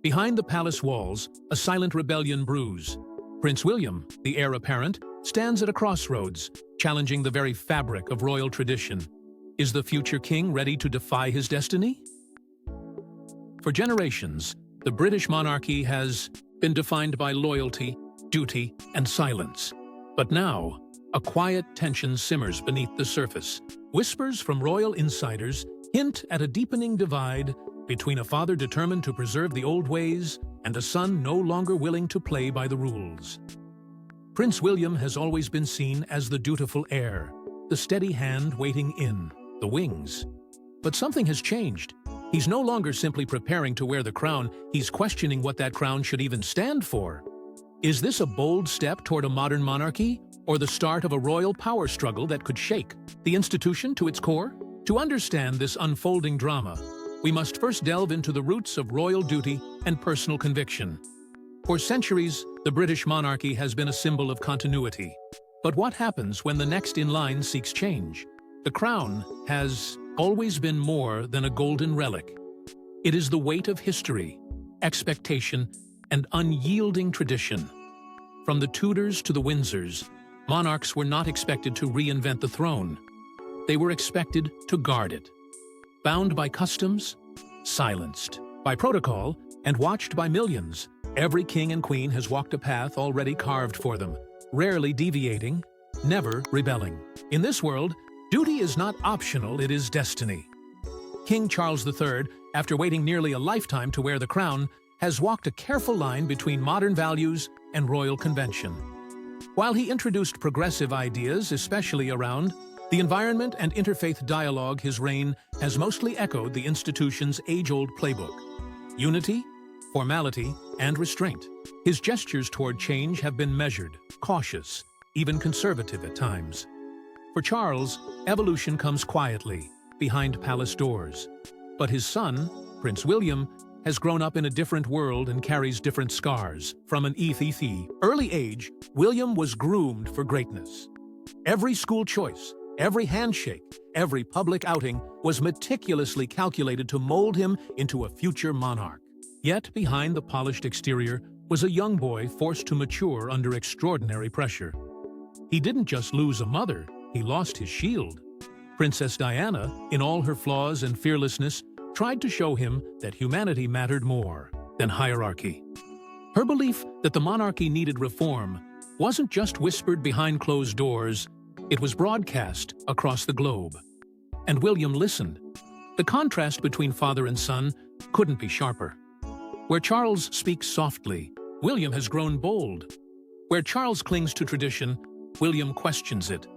Behind the palace walls, a silent rebellion brews. Prince William, the heir apparent, stands at a crossroads, challenging the very fabric of royal tradition. Is the future king ready to defy his destiny? For generations, the British monarchy has been defined by loyalty, duty, and silence. But now, a quiet tension simmers beneath the surface. Whispers from royal insiders hint at a deepening divide between a father determined to preserve the old ways and a son no longer willing to play by the rules. Prince William has always been seen as the dutiful heir, the steady hand waiting in the wings. But something has changed. He's no longer simply preparing to wear the crown, he's questioning what that crown should even stand for. Is this a bold step toward a modern monarchy, or the start of a royal power struggle that could shake the institution to its core? To understand this unfolding drama, we must first delve into the roots of royal duty and personal conviction. For centuries, the British monarchy has been a symbol of continuity. But what happens when the next in line seeks change? The crown has always been more than a golden relic. It is the weight of history, expectation, and unyielding tradition. From the Tudors to the Windsors, monarchs were not expected to reinvent the throne. They were expected to guard it. Bound by customs, silenced by protocol, and watched by millions, every king and queen has walked a path already carved for them, rarely deviating, never rebelling. In this world, duty is not optional, it is destiny. King Charles III, after waiting nearly a lifetime to wear the crown, has walked a careful line between modern values and royal convention. While he introduced progressive ideas, especially around the environment and interfaith dialogue, his reign has mostly echoed the institution's age-old playbook: unity, formality, and restraint. His gestures toward change have been measured, cautious, even conservative at times. For Charles, evolution comes quietly, behind palace doors. But his son, Prince William, has grown up in a different world and carries different scars. From an early age, William was groomed for greatness. Every school choice, every handshake, every public outing was meticulously calculated to mold him into a future monarch. Yet behind the polished exterior was a young boy forced to mature under extraordinary pressure. He didn't just lose a mother, he lost his shield. Princess Diana, in all her flaws and fearlessness, tried to show him that humanity mattered more than hierarchy. Her belief that the monarchy needed reform wasn't just whispered behind closed doors, it was broadcast across the globe. And William listened. The contrast between father and son couldn't be sharper. Where Charles speaks softly, William has grown bold. Where Charles clings to tradition, William questions it.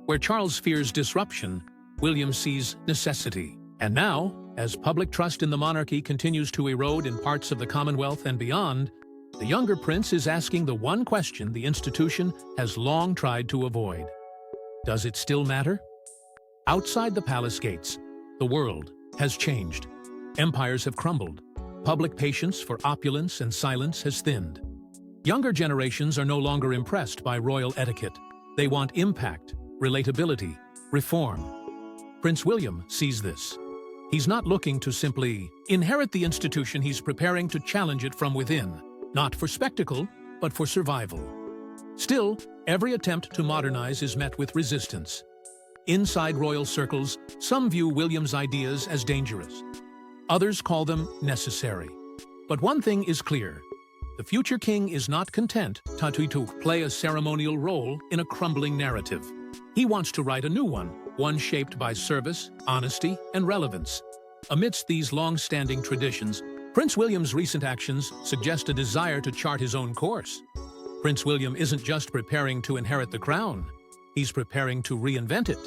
Where Charles fears disruption, William sees necessity. And now, as public trust in the monarchy continues to erode in parts of the Commonwealth and beyond, the younger prince is asking the one question the institution has long tried to avoid. Does it still matter? Outside the palace gates, the world has changed. Empires have crumbled. Public patience for opulence and silence has thinned. Younger generations are no longer impressed by royal etiquette. They want impact, relatability, reform. Prince William sees this. He's not looking to simply inherit the institution, he's preparing to challenge it from within, not for spectacle, but for survival. Still, every attempt to modernize is met with resistance. Inside royal circles, some view William's ideas as dangerous. Others call them necessary. But one thing is clear. The future king is not content to play a ceremonial role in a crumbling narrative. He wants to write a new one shaped by service, honesty, and relevance. Amidst these long-standing traditions, Prince William's recent actions suggest a desire to chart his own course. Prince William isn't just preparing to inherit the crown, he's preparing to reinvent it.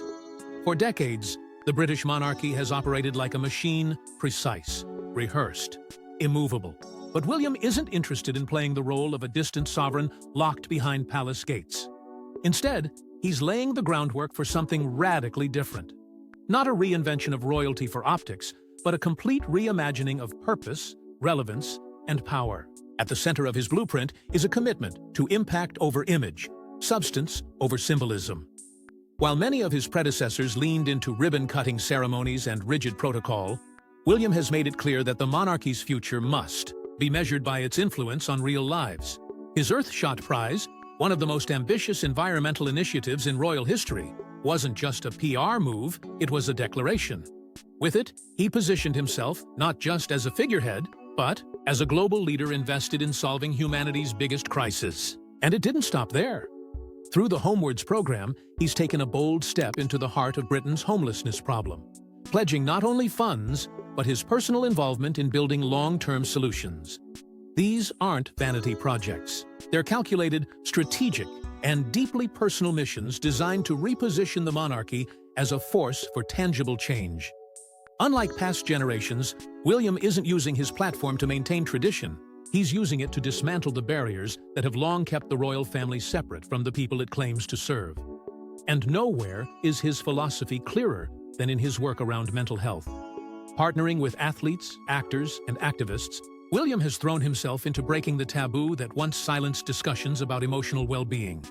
For decades, the British monarchy has operated like a machine, precise, rehearsed, immovable. But William isn't interested in playing the role of a distant sovereign locked behind palace gates. Instead, he's laying the groundwork for something radically different. Not a reinvention of royalty for optics, but a complete reimagining of purpose, relevance, and power. At the center of his blueprint is a commitment to impact over image, substance over symbolism. While many of his predecessors leaned into ribbon-cutting ceremonies and rigid protocol, William has made it clear that the monarchy's future must be measured by its influence on real lives. His Earthshot Prize, one of the most ambitious environmental initiatives in royal history, wasn't just a PR move, it was a declaration. With it, he positioned himself not just as a figurehead, but as a global leader invested in solving humanity's biggest crisis. And it didn't stop there. Through the Homewards program, he's taken a bold step into the heart of Britain's homelessness problem, pledging not only funds, but his personal involvement in building long-term solutions. These aren't vanity projects. They're calculated, strategic, and deeply personal missions designed to reposition the monarchy as a force for tangible change. Unlike past generations, William isn't using his platform to maintain tradition. He's using it to dismantle the barriers that have long kept the royal family separate from the people it claims to serve. And nowhere is his philosophy clearer than in his work around mental health. Partnering with athletes, actors, and activists, William has thrown himself into breaking the taboo that once silenced discussions about emotional well-being.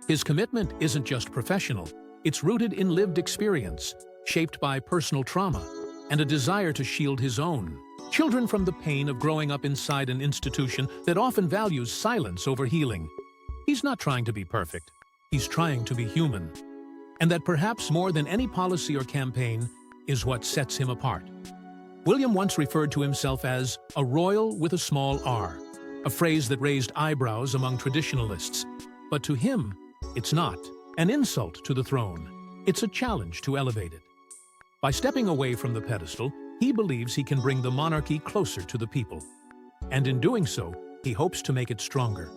His commitment isn't just professional, it's rooted in lived experience, shaped by personal trauma, and a desire to shield his own children from the pain of growing up inside an institution that often values silence over healing. He's not trying to be perfect, he's trying to be human. And that perhaps more than any policy or campaign is what sets him apart. William once referred to himself as a royal with a small r, a phrase that raised eyebrows among traditionalists. But to him, it's not an insult to the throne, it's a challenge to elevate it. By stepping away from the pedestal, he believes he can bring the monarchy closer to the people. And in doing so, he hopes to make it stronger.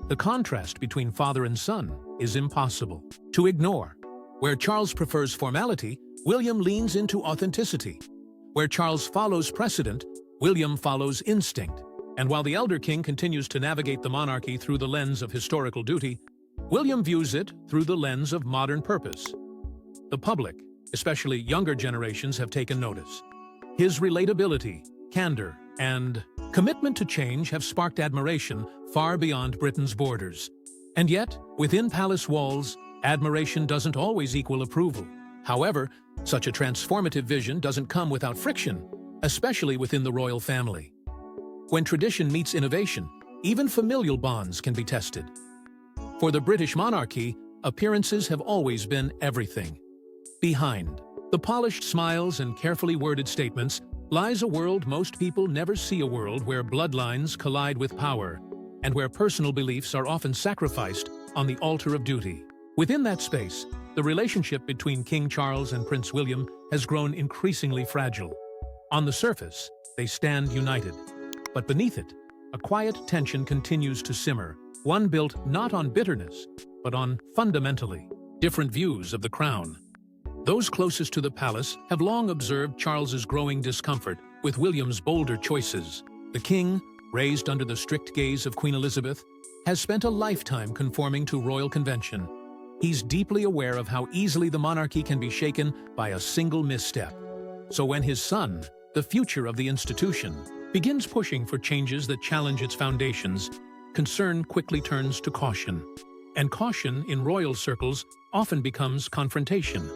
The contrast between father and son is impossible to ignore. Where Charles prefers formality, William leans into authenticity. Where Charles follows precedent, William follows instinct. And while the elder king continues to navigate the monarchy through the lens of historical duty, William views it through the lens of modern purpose. The public, especially younger generations, have taken notice. His relatability, candor, and commitment to change have sparked admiration far beyond Britain's borders. And yet, within palace walls, admiration doesn't always equal approval. However, such a transformative vision doesn't come without friction, especially within the royal family. When tradition meets innovation, even familial bonds can be tested. For the British monarchy, appearances have always been everything. Behind the polished smiles and carefully worded statements lies a world most people never see, a world where bloodlines collide with power, and where personal beliefs are often sacrificed on the altar of duty. Within that space, the relationship between King Charles and Prince William has grown increasingly fragile. On the surface, they stand united. But beneath it, a quiet tension continues to simmer, one built not on bitterness, but on fundamentally different views of the crown. Those closest to the palace have long observed Charles's growing discomfort with William's bolder choices. The king, raised under the strict gaze of Queen Elizabeth, has spent a lifetime conforming to royal convention. He's deeply aware of how easily the monarchy can be shaken by a single misstep. So when his son, the future of the institution, begins pushing for changes that challenge its foundations, concern quickly turns to caution. And caution in royal circles often becomes confrontation.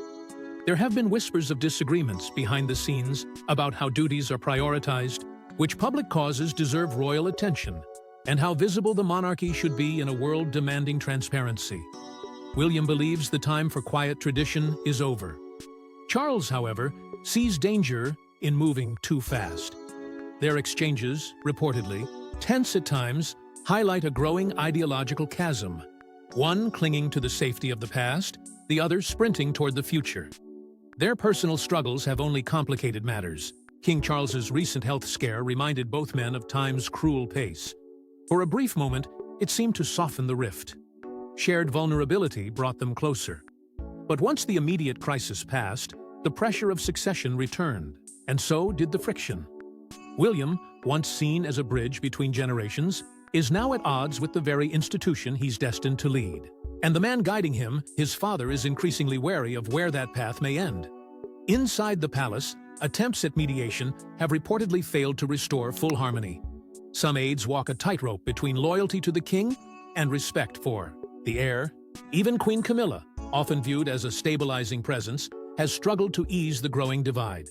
There have been whispers of disagreements behind the scenes about how duties are prioritized, which public causes deserve royal attention, and how visible the monarchy should be in a world demanding transparency. William believes the time for quiet tradition is over. Charles, however, sees danger in moving too fast. Their exchanges, reportedly, tense at times, highlight a growing ideological chasm, one clinging to the safety of the past, the other sprinting toward the future. Their personal struggles have only complicated matters. King Charles's recent health scare reminded both men of time's cruel pace. For a brief moment, it seemed to soften the rift. Shared vulnerability brought them closer. But once the immediate crisis passed, the pressure of succession returned, and so did the friction. William, once seen as a bridge between generations, is now at odds with the very institution he's destined to lead. And the man guiding him, his father, is increasingly wary of where that path may end. Inside the palace, attempts at mediation have reportedly failed to restore full harmony. Some aides walk a tightrope between loyalty to the king and respect for the heir. Even Queen Camilla, often viewed as a stabilizing presence, has struggled to ease the growing divide.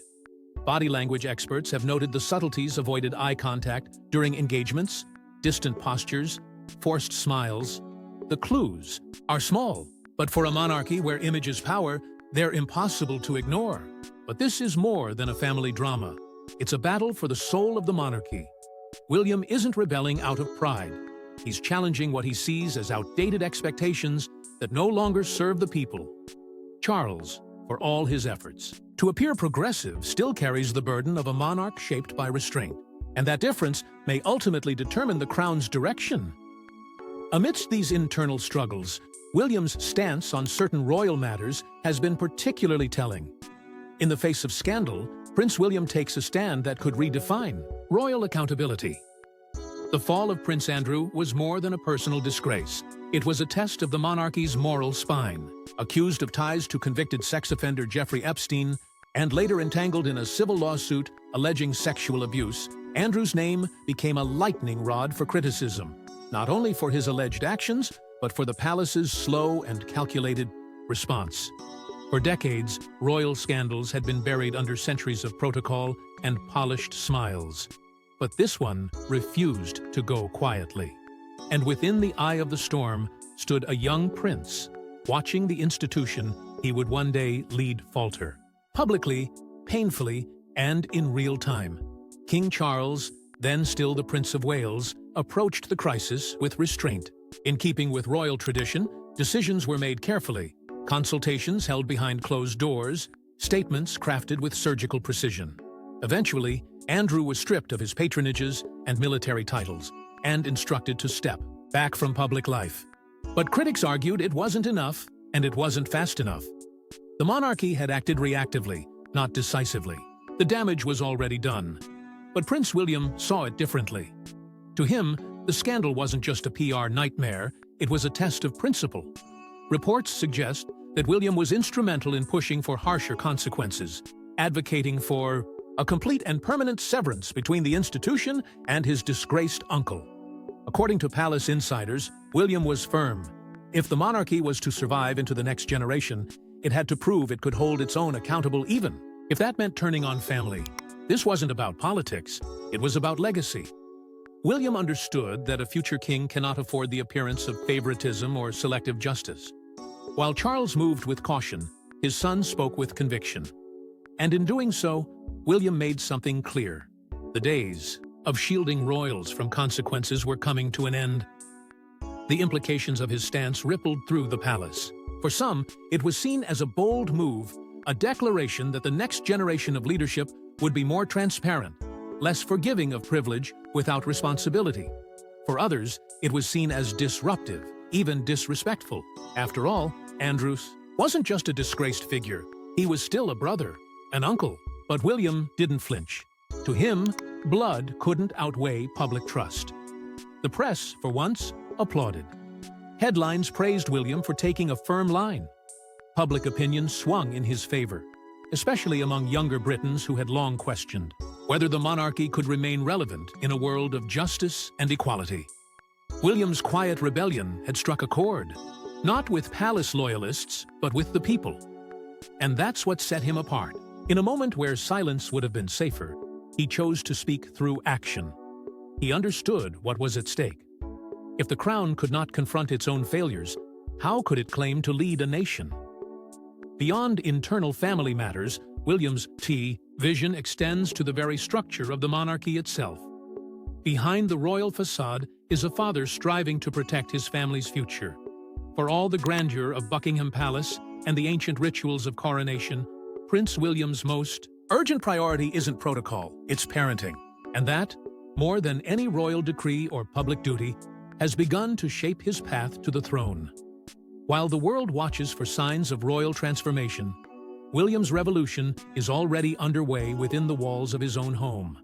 Body language experts have noted the subtleties: avoided eye contact during engagements, distant postures, forced smiles. The clues are small, but for a monarchy where image is power, they're impossible to ignore. But this is more than a family drama. It's a battle for the soul of the monarchy. William isn't rebelling out of pride. He's challenging what he sees as outdated expectations that no longer serve the people. Charles, for all his efforts to appear progressive, still carries the burden of a monarch shaped by restraint, and that difference may ultimately determine the crown's direction. Amidst these internal struggles, William's stance on certain royal matters has been particularly telling. In the face of scandal, Prince William takes a stand that could redefine royal accountability. The fall of Prince Andrew was more than a personal disgrace. It was a test of the monarchy's moral spine. Accused of ties to convicted sex offender Jeffrey Epstein and later entangled in a civil lawsuit alleging sexual abuse, Andrew's name became a lightning rod for criticism, not only for his alleged actions, but for the palace's slow and calculated response. For decades, royal scandals had been buried under centuries of protocol and polished smiles. But this one refused to go quietly. And within the eye of the storm stood a young prince, watching the institution he would one day lead falter. Publicly, painfully, and in real time, King Charles, then still the Prince of Wales, approached the crisis with restraint. In keeping with royal tradition, decisions were made carefully, consultations held behind closed doors, statements crafted with surgical precision. Eventually, Andrew was stripped of his patronages and military titles and instructed to step back from public life. But critics argued it wasn't enough, and it wasn't fast enough. The monarchy had acted reactively, not decisively. The damage was already done. But Prince William saw it differently. To him, the scandal wasn't just a PR nightmare, it was a test of principle. Reports suggest that William was instrumental in pushing for harsher consequences, advocating for a complete and permanent severance between the institution and his disgraced uncle. According to palace insiders, William was firm. If the monarchy was to survive into the next generation, it had to prove it could hold its own accountable, even if that meant turning on family. This wasn't about politics, it was about legacy. William understood that a future king cannot afford the appearance of favoritism or selective justice. While Charles moved with caution, his son spoke with conviction. And in doing so, William made something clear. The days of shielding royals from consequences were coming to an end. The implications of his stance rippled through the palace. For some, it was seen as a bold move, a declaration that the next generation of leadership would be more transparent, less forgiving of privilege without responsibility. For others, it was seen as disruptive, even disrespectful. After all, Andrew wasn't just a disgraced figure. He was still a brother, an uncle. But William didn't flinch. To him, blood couldn't outweigh public trust. The press, for once, applauded. Headlines praised William for taking a firm line. Public opinion swung in his favor, especially among younger Britons who had long questioned whether the monarchy could remain relevant in a world of justice and equality. William's quiet rebellion had struck a chord, not with palace loyalists, but with the people. And that's what set him apart. In a moment where silence would have been safer, he chose to speak through action. He understood what was at stake. If the crown could not confront its own failures, how could it claim to lead a nation? Beyond internal family matters, William's vision extends to the very structure of the monarchy itself. Behind the royal facade is a father striving to protect his family's future. For all the grandeur of Buckingham Palace and the ancient rituals of coronation, Prince William's most urgent priority isn't protocol, it's parenting. And that, more than any royal decree or public duty, has begun to shape his path to the throne. While the world watches for signs of royal transformation, William's revolution is already underway within the walls of his own home.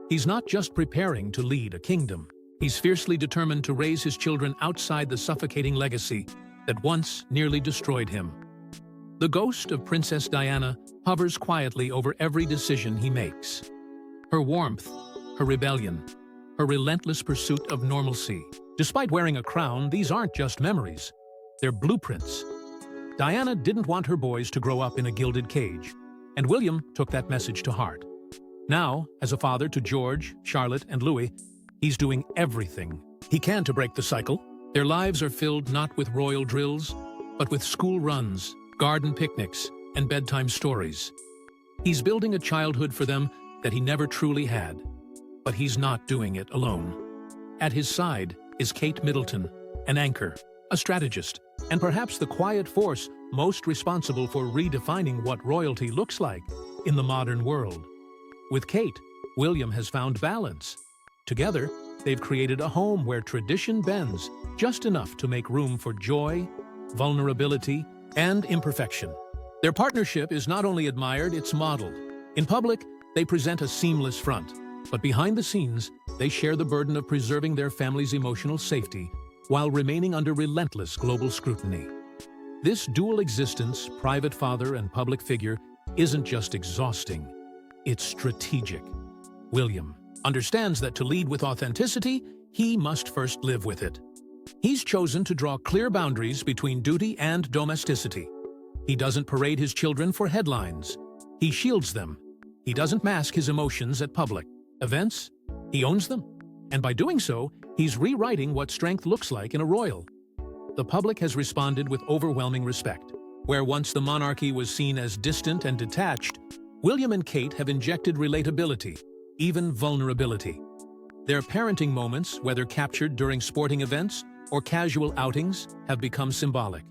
He's not just preparing to lead a kingdom, he's fiercely determined to raise his children outside the suffocating legacy that once nearly destroyed him. The ghost of Princess Diana hovers quietly over every decision he makes. Her warmth, her rebellion, her relentless pursuit of normalcy. Despite wearing a crown, these aren't just memories. They're blueprints. Diana didn't want her boys to grow up in a gilded cage, and William took that message to heart. Now, as a father to George, Charlotte, and Louis, he's doing everything he can to break the cycle. Their lives are filled not with royal drills, but with school runs, garden picnics, and bedtime stories. He's building a childhood for them that he never truly had, but he's not doing it alone. At his side is Kate Middleton, an anchor, a strategist, and perhaps the quiet force most responsible for redefining what royalty looks like in the modern world. With Kate, William has found balance. Together, they've created a home where tradition bends just enough to make room for joy, vulnerability, and imperfection. Their partnership is not only admired, it's modeled. In public, they present a seamless front, but behind the scenes, they share the burden of preserving their family's emotional safety while remaining under relentless global scrutiny. This dual existence, private father and public figure, isn't just exhausting, it's strategic. William understands that to lead with authenticity, he must first live with it. He's chosen to draw clear boundaries between duty and domesticity. He doesn't parade his children for headlines. He shields them. He doesn't mask his emotions at public events. He owns them. And by doing so, he's rewriting what strength looks like in a royal. The public has responded with overwhelming respect. Where once the monarchy was seen as distant and detached, William and Kate have injected relatability, even vulnerability. Their parenting moments, whether captured during sporting events or casual outings, have become symbolic.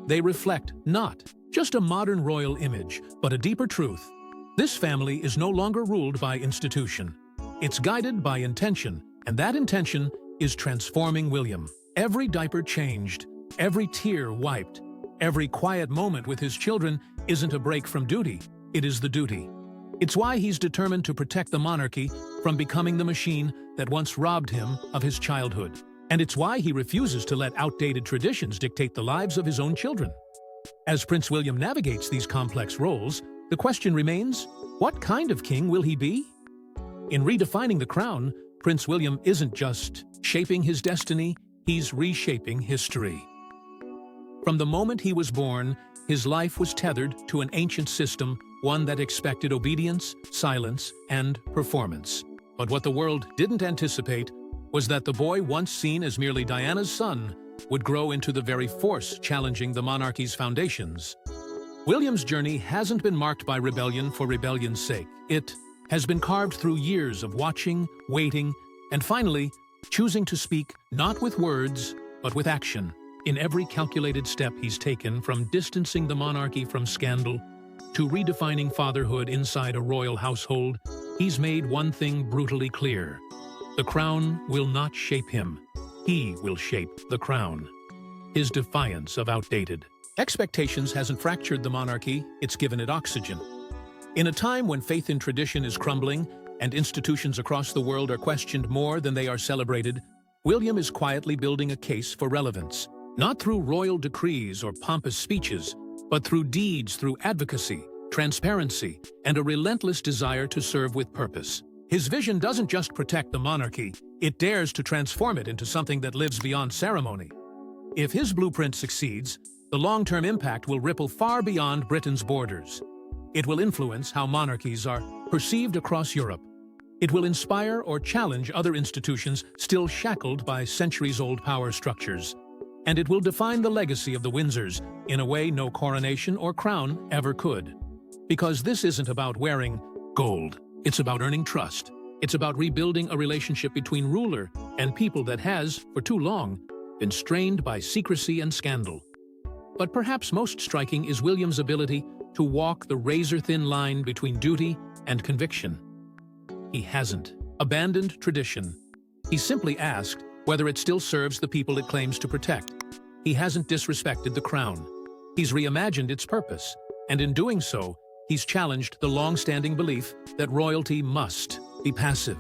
They reflect not just a modern royal image, but a deeper truth. This family is no longer ruled by institution. It's guided by intention, and that intention is transforming William. Every diaper changed, every tear wiped, every quiet moment with his children isn't a break from duty, it is the duty. It's why he's determined to protect the monarchy from becoming the machine that once robbed him of his childhood. And it's why he refuses to let outdated traditions dictate the lives of his own children. As Prince William navigates these complex roles, the question remains, what kind of king will he be? In redefining the crown, Prince William isn't just shaping his destiny, he's reshaping history. From the moment he was born, his life was tethered to an ancient system, one that expected obedience, silence, and performance. But what the world didn't anticipate was that the boy once seen as merely Diana's son would grow into the very force challenging the monarchy's foundations. William's journey hasn't been marked by rebellion for rebellion's sake. It has been carved through years of watching, waiting, and finally, choosing to speak not with words, but with action. In every calculated step he's taken, from distancing the monarchy from scandal to redefining fatherhood inside a royal household, he's made one thing brutally clear. The crown will not shape him. He will shape the crown. His defiance of outdated expectations hasn't fractured the monarchy, it's given it oxygen. In a time when faith in tradition is crumbling and institutions across the world are questioned more than they are celebrated, William is quietly building a case for relevance, not through royal decrees or pompous speeches, but through deeds, through advocacy, transparency, and a relentless desire to serve with purpose. His vision doesn't just protect the monarchy, it dares to transform it into something that lives beyond ceremony. If his blueprint succeeds, the long-term impact will ripple far beyond Britain's borders. It will influence how monarchies are perceived across Europe. It will inspire or challenge other institutions still shackled by centuries-old power structures. And it will define the legacy of the Windsors in a way no coronation or crown ever could. Because this isn't about wearing gold. It's about earning trust. It's about rebuilding a relationship between ruler and people that has, for too long, been strained by secrecy and scandal. But perhaps most striking is William's ability to walk the razor-thin line between duty and conviction. He hasn't abandoned tradition. He simply asked whether it still serves the people it claims to protect. He hasn't disrespected the crown. He's reimagined its purpose, and in doing so, he's challenged the long-standing belief that royalty must be passive.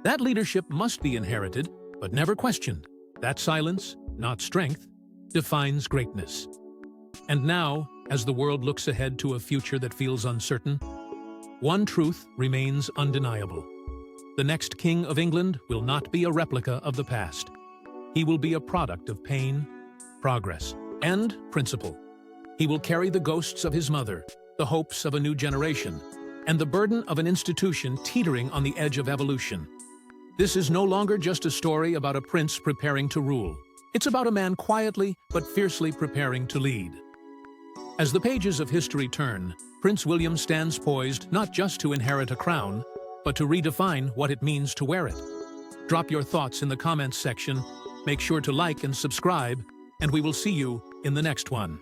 That leadership must be inherited, but never questioned. That silence, not strength, defines greatness. And now, as the world looks ahead to a future that feels uncertain, one truth remains undeniable. The next King of England will not be a replica of the past. He will be a product of pain, progress, and principle. He will carry the ghosts of his mother, the hopes of a new generation, and the burden of an institution teetering on the edge of evolution. This is no longer just a story about a prince preparing to rule. It's about a man quietly but fiercely preparing to lead. As the pages of history turn, Prince William stands poised not just to inherit a crown, but to redefine what it means to wear it. Drop your thoughts in the comments section, make sure to like and subscribe, and we will see you in the next one.